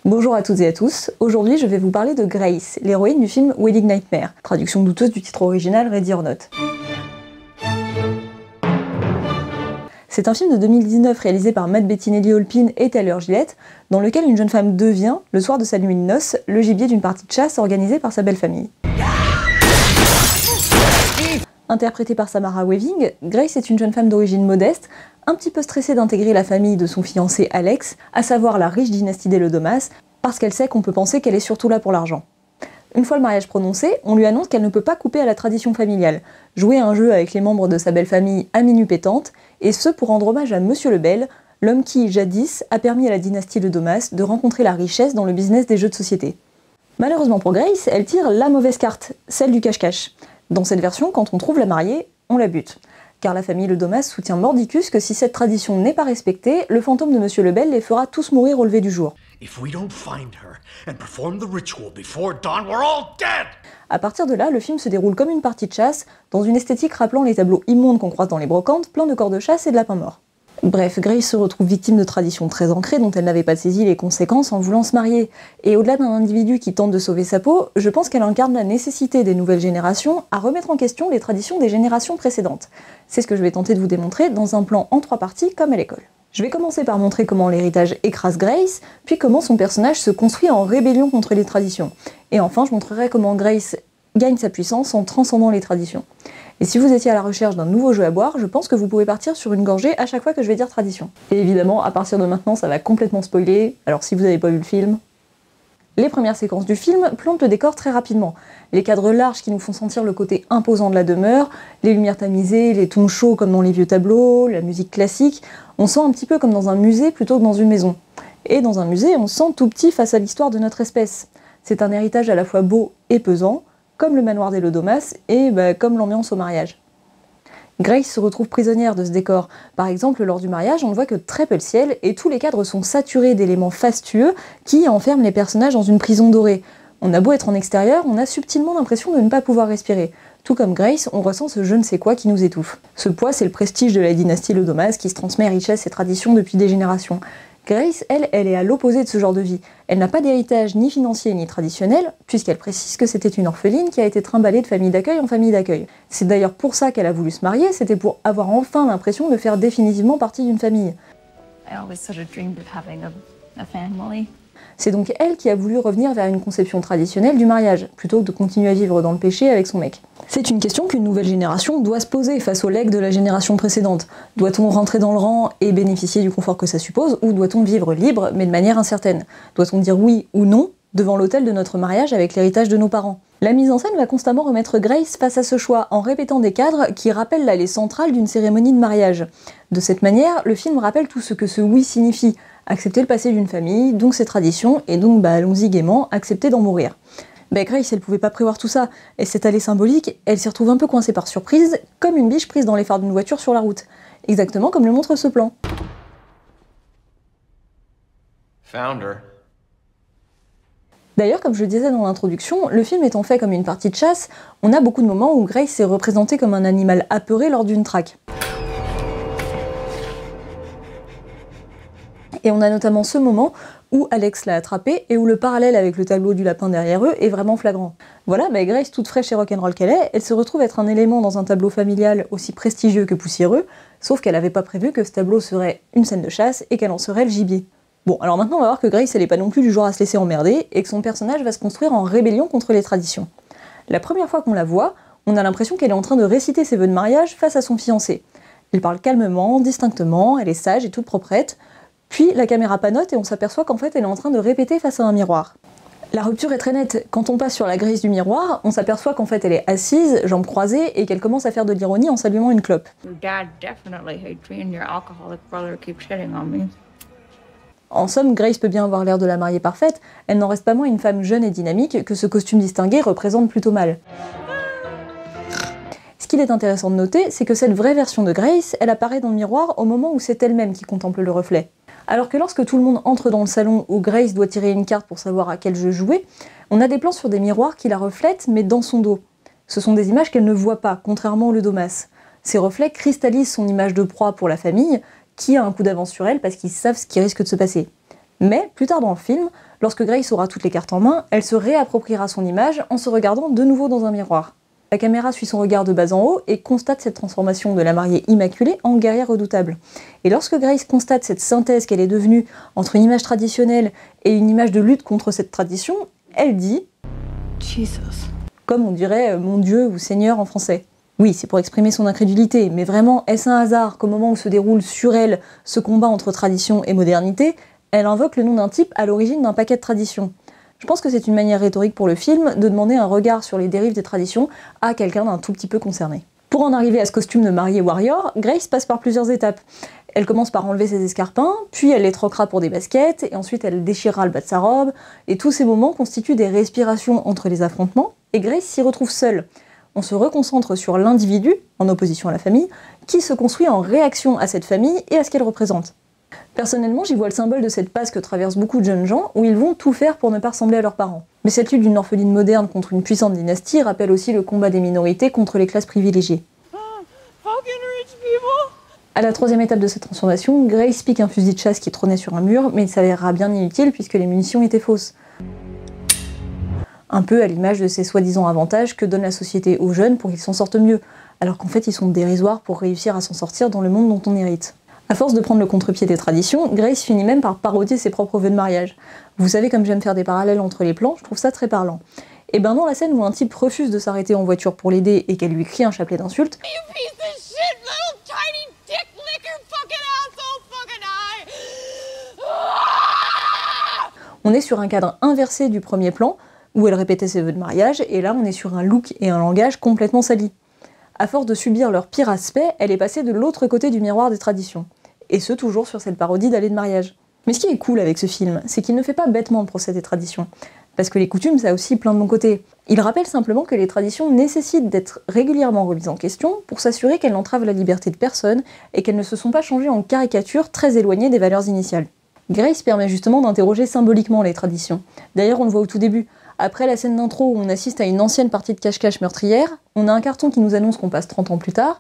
Bonjour à toutes et à tous, aujourd'hui je vais vous parler de Grace, l'héroïne du film Wedding Nightmare, traduction douteuse du titre original Ready or Not. C'est un film de 2019 réalisé par Matt Bettinelli-Olpin et Taylor Gillette, dans lequel une jeune femme devient, le soir de sa nuit de noces, le gibier d'une partie de chasse organisée par sa belle famille. Interprétée par Samara Weaving, Grace est une jeune femme d'origine modeste, un petit peu stressée d'intégrer la famille de son fiancé Alex, à savoir la riche dynastie des Lodomas, parce qu'elle sait qu'on peut penser qu'elle est surtout là pour l'argent. Une fois le mariage prononcé, on lui annonce qu'elle ne peut pas couper à la tradition familiale, jouer un jeu avec les membres de sa belle famille à minuit pétante, et ce pour rendre hommage à Monsieur Lebel, l'homme qui, jadis, a permis à la dynastie Lodomas de rencontrer la richesse dans le business des jeux de société. Malheureusement pour Grace, elle tire la mauvaise carte, celle du cache-cache. Dans cette version, quand on trouve la mariée, on la bute. Car la famille Lodomas soutient mordicus que si cette tradition n'est pas respectée, le fantôme de Monsieur Lebel les fera tous mourir au lever du jour. À partir de là, le film se déroule comme une partie de chasse, dans une esthétique rappelant les tableaux immondes qu'on croise dans les brocantes, pleins de corps de chasse et de lapins morts. Bref, Grace se retrouve victime de traditions très ancrées dont elle n'avait pas saisi les conséquences en voulant se marier. Et au-delà d'un individu qui tente de sauver sa peau, je pense qu'elle incarne la nécessité des nouvelles générations à remettre en question les traditions des générations précédentes. C'est ce que je vais tenter de vous démontrer dans un plan en 3 parties comme à l'école. Je vais commencer par montrer comment l'héritage écrase Grace, puis comment son personnage se construit en rébellion contre les traditions. Et enfin, je montrerai comment Grace gagne sa puissance en transcendant les traditions. Et si vous étiez à la recherche d'un nouveau jeu à boire, je pense que vous pouvez partir sur une gorgée à chaque fois que je vais dire tradition. Et évidemment, à partir de maintenant, ça va complètement spoiler, alors si vous n'avez pas vu le film... Les premières séquences du film plantent le décor très rapidement. Les cadres larges qui nous font sentir le côté imposant de la demeure, les lumières tamisées, les tons chauds comme dans les vieux tableaux, la musique classique, on sent un petit peu comme dans un musée plutôt que dans une maison. Et dans un musée, on se sent tout petit face à l'histoire de notre espèce. C'est un héritage à la fois beau et pesant, comme le manoir des Lodomas et comme l'ambiance au mariage. Grace se retrouve prisonnière de ce décor. Par exemple, lors du mariage, on ne voit que très peu le ciel et tous les cadres sont saturés d'éléments fastueux qui enferment les personnages dans une prison dorée. On a beau être en extérieur, on a subtilement l'impression de ne pas pouvoir respirer. Tout comme Grace, on ressent ce je ne sais quoi qui nous étouffe. Ce poids, c'est le prestige de la dynastie Lodomas qui se transmet richesse et tradition depuis des générations. Grace, elle est à l'opposé de ce genre de vie. Elle n'a pas d'héritage ni financier ni traditionnel, puisqu'elle précise que c'était une orpheline qui a été trimballée de famille d'accueil en famille d'accueil. C'est d'ailleurs pour ça qu'elle a voulu se marier, c'était pour avoir enfin l'impression de faire définitivement partie d'une famille. C'est donc elle qui a voulu revenir vers une conception traditionnelle du mariage, plutôt que de continuer à vivre dans le péché avec son mec. C'est une question qu'une nouvelle génération doit se poser face aux legs de la génération précédente. Doit-on rentrer dans le rang et bénéficier du confort que ça suppose, ou doit-on vivre libre, mais de manière incertaine? Doit-on dire oui ou non devant l'autel de notre mariage avec l'héritage de nos parents? La mise en scène va constamment remettre Grace face à ce choix, en répétant des cadres qui rappellent l'allée centrale d'une cérémonie de mariage. De cette manière, le film rappelle tout ce que ce oui signifie. Accepter le passé d'une famille, donc ses traditions, et donc allons-y gaiement, accepter d'en mourir. Grace, elle pouvait pas prévoir tout ça, et cette allée symbolique, elle s'y retrouve un peu coincée par surprise, comme une biche prise dans les phares d'une voiture sur la route. Exactement comme le montre ce plan. D'ailleurs, comme je le disais dans l'introduction, le film étant fait comme une partie de chasse, on a beaucoup de moments où Grace est représentée comme un animal apeuré lors d'une traque. Et on a notamment ce moment où Alex l'a attrapé et où le parallèle avec le tableau du lapin derrière eux est vraiment flagrant. Voilà, Grace, toute fraîche et rock'n'roll qu'elle est, elle se retrouve être un élément dans un tableau familial aussi prestigieux que poussiéreux, sauf qu'elle avait pas prévu que ce tableau serait une scène de chasse et qu'elle en serait le gibier. Bon, alors maintenant on va voir que Grace, elle est pas non plus du genre à se laisser emmerder et que son personnage va se construire en rébellion contre les traditions. La première fois qu'on la voit, on a l'impression qu'elle est en train de réciter ses vœux de mariage face à son fiancé. Elle parle calmement, distinctement, elle est sage et toute proprette. Puis la caméra panote et on s'aperçoit qu'en fait elle est en train de répéter face à un miroir. La rupture est très nette. Quand on passe sur la Grace du miroir, on s'aperçoit qu'en fait elle est assise, jambes croisées, et qu'elle commence à faire de l'ironie en s'allumant une clope. En somme, Grace peut bien avoir l'air de la mariée parfaite, elle n'en reste pas moins une femme jeune et dynamique que ce costume distingué représente plutôt mal. Ce qu'il est intéressant de noter, c'est que cette vraie version de Grace, elle apparaît dans le miroir au moment où c'est elle-même qui contemple le reflet. Alors que lorsque tout le monde entre dans le salon où Grace doit tirer une carte pour savoir à quel jeu jouer, on a des plans sur des miroirs qui la reflètent mais dans son dos. Ce sont des images qu'elle ne voit pas, contrairement aux Lodomas. Ces reflets cristallisent son image de proie pour la famille, qui a un coup d'avance sur elle parce qu'ils savent ce qui risque de se passer. Mais, plus tard dans le film, lorsque Grace aura toutes les cartes en main, elle se réappropriera son image en se regardant de nouveau dans un miroir. La caméra suit son regard de bas en haut et constate cette transformation de la mariée immaculée en guerrière redoutable. Et lorsque Grace constate cette synthèse qu'elle est devenue entre une image traditionnelle et une image de lutte contre cette tradition, elle dit « Jesus », comme on dirait « mon Dieu » ou « Seigneur » en français. Oui, c'est pour exprimer son incrédulité, mais vraiment, est-ce un hasard qu'au moment où se déroule sur elle ce combat entre tradition et modernité, elle invoque le nom d'un type à l'origine d'un paquet de traditions? Je pense que c'est une manière rhétorique pour le film de demander un regard sur les dérives des traditions à quelqu'un d'un tout petit peu concerné. Pour en arriver à ce costume de mariée warrior, Grace passe par plusieurs étapes. Elle commence par enlever ses escarpins, puis elle les troquera pour des baskets, et ensuite elle déchirera le bas de sa robe, et tous ces moments constituent des respirations entre les affrontements, et Grace s'y retrouve seule. On se reconcentre sur l'individu, en opposition à la famille, qui se construit en réaction à cette famille et à ce qu'elle représente. Personnellement, j'y vois le symbole de cette passe que traversent beaucoup de jeunes gens, où ils vont tout faire pour ne pas ressembler à leurs parents. Mais cette lutte d'une orpheline moderne contre une puissante dynastie rappelle aussi le combat des minorités contre les classes privilégiées. À la troisième étape de cette transformation, Grace pique un fusil de chasse qui trônait sur un mur, mais il s'avérera bien inutile puisque les munitions étaient fausses. Un peu à l'image de ces soi-disant avantages que donne la société aux jeunes pour qu'ils s'en sortent mieux, alors qu'en fait ils sont dérisoires pour réussir à s'en sortir dans le monde dont on hérite. À force de prendre le contre-pied des traditions, Grace finit même par parodier ses propres vœux de mariage. Vous savez, comme j'aime faire des parallèles entre les plans, je trouve ça très parlant. Et ben dans la scène où un type refuse de s'arrêter en voiture pour l'aider et qu'elle lui crie un chapelet d'insultes, on est sur un cadre inversé du premier plan, où elle répétait ses vœux de mariage, et là on est sur un look et un langage complètement salis. À force de subir leur pire aspect, elle est passée de l'autre côté du miroir des traditions. Et ce, toujours sur cette parodie d'allée de mariage. Mais ce qui est cool avec ce film, c'est qu'il ne fait pas bêtement le procès des traditions. Parce que les coutumes, ça a aussi plein de bons côtés. Il rappelle simplement que les traditions nécessitent d'être régulièrement remises en question pour s'assurer qu'elles n'entravent la liberté de personne et qu'elles ne se sont pas changées en caricatures très éloignées des valeurs initiales. Grace permet justement d'interroger symboliquement les traditions. D'ailleurs, on le voit au tout début. Après la scène d'intro où on assiste à une ancienne partie de cache-cache meurtrière, on a un carton qui nous annonce qu'on passe 30 ans plus tard,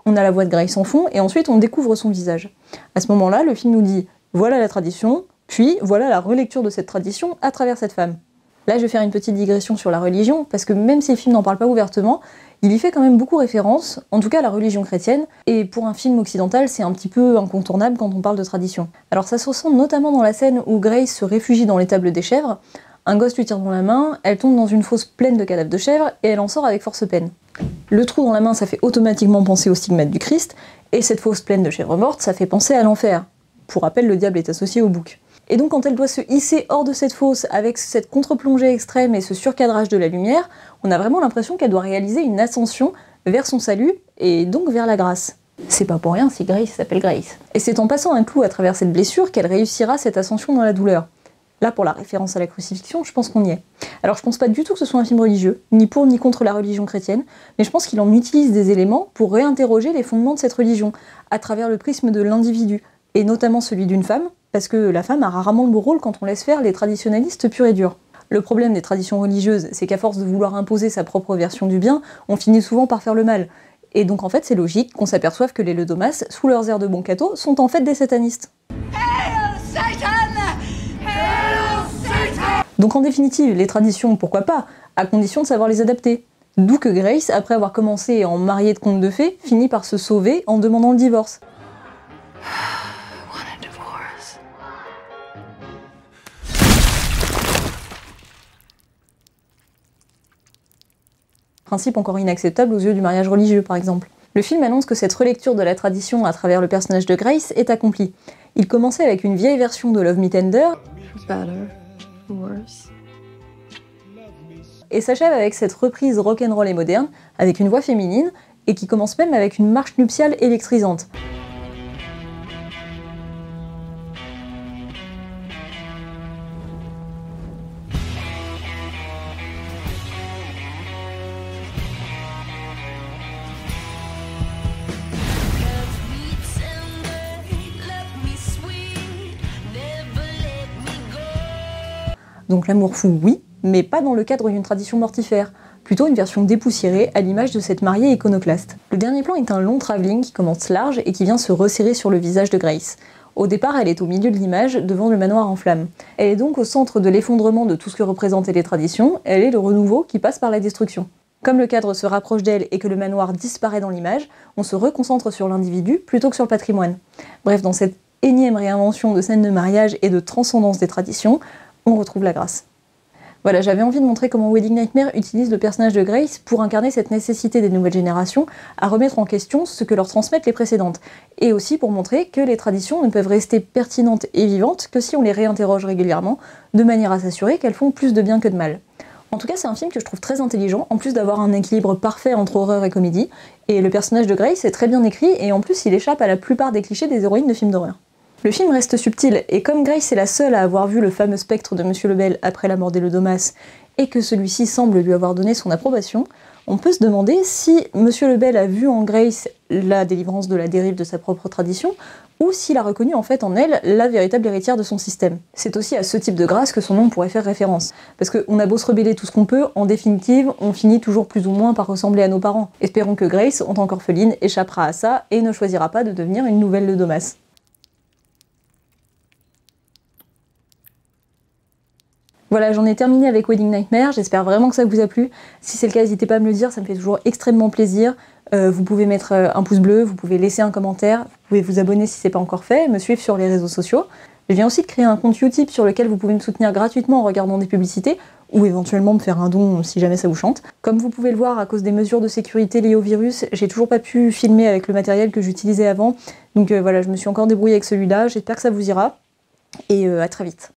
on a la voix de Grace en fond, et ensuite on découvre son visage. À ce moment-là, le film nous dit « voilà la tradition », puis voilà la relecture de cette tradition à travers cette femme. Là, je vais faire une petite digression sur la religion, parce que même si le film n'en parle pas ouvertement, il y fait quand même beaucoup référence, en tout cas à la religion chrétienne, et pour un film occidental, c'est un petit peu incontournable quand on parle de tradition. Alors ça se ressent notamment dans la scène où Grace se réfugie dans l'étable des chèvres. Un gosse lui tire dans la main, elle tombe dans une fosse pleine de cadavres de chèvres et elle en sort avec force peine. Le trou dans la main, ça fait automatiquement penser au stigmate du Christ, et cette fosse pleine de chèvres mortes, ça fait penser à l'enfer. Pour rappel, le diable est associé au bouc. Et donc quand elle doit se hisser hors de cette fosse avec cette contre-plongée extrême et ce surcadrage de la lumière, on a vraiment l'impression qu'elle doit réaliser une ascension vers son salut, et donc vers la grâce. C'est pas pour rien si Grace s'appelle Grace. Et c'est en passant un clou à travers cette blessure qu'elle réussira cette ascension dans la douleur. Là, pour la référence à la crucifixion, je pense qu'on y est. Alors je pense pas du tout que ce soit un film religieux, ni pour ni contre la religion chrétienne, mais je pense qu'il en utilise des éléments pour réinterroger les fondements de cette religion, à travers le prisme de l'individu, et notamment celui d'une femme, parce que la femme a rarement le beau rôle quand on laisse faire les traditionnalistes purs et durs. Le problème des traditions religieuses, c'est qu'à force de vouloir imposer sa propre version du bien, on finit souvent par faire le mal. Et donc en fait c'est logique qu'on s'aperçoive que les Ledomas, sous leurs airs de bon cateau, sont en fait des satanistes. Donc en définitive, les traditions, pourquoi pas, à condition de savoir les adapter. D'où que Grace, après avoir commencé en mariée de conte de fées, finit par se sauver en demandant le divorce. Principe encore inacceptable aux yeux du mariage religieux, par exemple. Le film annonce que cette relecture de la tradition à travers le personnage de Grace est accomplie. Il commençait avec une vieille version de Love Me Tender, et s'achève avec cette reprise rock'n'roll et moderne, avec une voix féminine, et qui commence même avec une marche nuptiale électrisante. Donc l'amour fou, oui, mais pas dans le cadre d'une tradition mortifère, plutôt une version dépoussiérée à l'image de cette mariée iconoclaste. Le dernier plan est un long travelling qui commence large et qui vient se resserrer sur le visage de Grace. Au départ, elle est au milieu de l'image, devant le manoir en flammes. Elle est donc au centre de l'effondrement de tout ce que représentaient les traditions, elle est le renouveau qui passe par la destruction. Comme le cadre se rapproche d'elle et que le manoir disparaît dans l'image, on se reconcentre sur l'individu plutôt que sur le patrimoine. Bref, dans cette énième réinvention de scènes de mariage et de transcendance des traditions, on retrouve la grâce. Voilà, j'avais envie de montrer comment Wedding Nightmare utilise le personnage de Grace pour incarner cette nécessité des nouvelles générations à remettre en question ce que leur transmettent les précédentes, et aussi pour montrer que les traditions ne peuvent rester pertinentes et vivantes que si on les réinterroge régulièrement, de manière à s'assurer qu'elles font plus de bien que de mal. En tout cas, c'est un film que je trouve très intelligent, en plus d'avoir un équilibre parfait entre horreur et comédie, et le personnage de Grace est très bien écrit, et en plus il échappe à la plupart des clichés des héroïnes de films d'horreur. Le film reste subtil, et comme Grace est la seule à avoir vu le fameux spectre de Monsieur Lebel après la mort d'Elodomas, et que celui-ci semble lui avoir donné son approbation, on peut se demander si Monsieur Lebel a vu en Grace la délivrance de la dérive de sa propre tradition, ou s'il a reconnu en fait en elle la véritable héritière de son système. C'est aussi à ce type de grâce que son nom pourrait faire référence. Parce qu'on a beau se rebeller tout ce qu'on peut, en définitive, on finit toujours plus ou moins par ressembler à nos parents. Espérons que Grace, en tant qu'orpheline, échappera à ça et ne choisira pas de devenir une nouvelle Elodomas. Voilà, j'en ai terminé avec Wedding Nightmare, j'espère vraiment que ça vous a plu. Si c'est le cas, n'hésitez pas à me le dire, ça me fait toujours extrêmement plaisir. Vous pouvez mettre un pouce bleu, vous pouvez laisser un commentaire, vous pouvez vous abonner si c'est pas encore fait, me suivre sur les réseaux sociaux. Je viens aussi de créer un compte Utip sur lequel vous pouvez me soutenir gratuitement en regardant des publicités, ou éventuellement me faire un don si jamais ça vous chante. Comme vous pouvez le voir, à cause des mesures de sécurité liées au virus, j'ai toujours pas pu filmer avec le matériel que j'utilisais avant, donc voilà, je me suis encore débrouillée avec celui-là, j'espère que ça vous ira, et à très vite.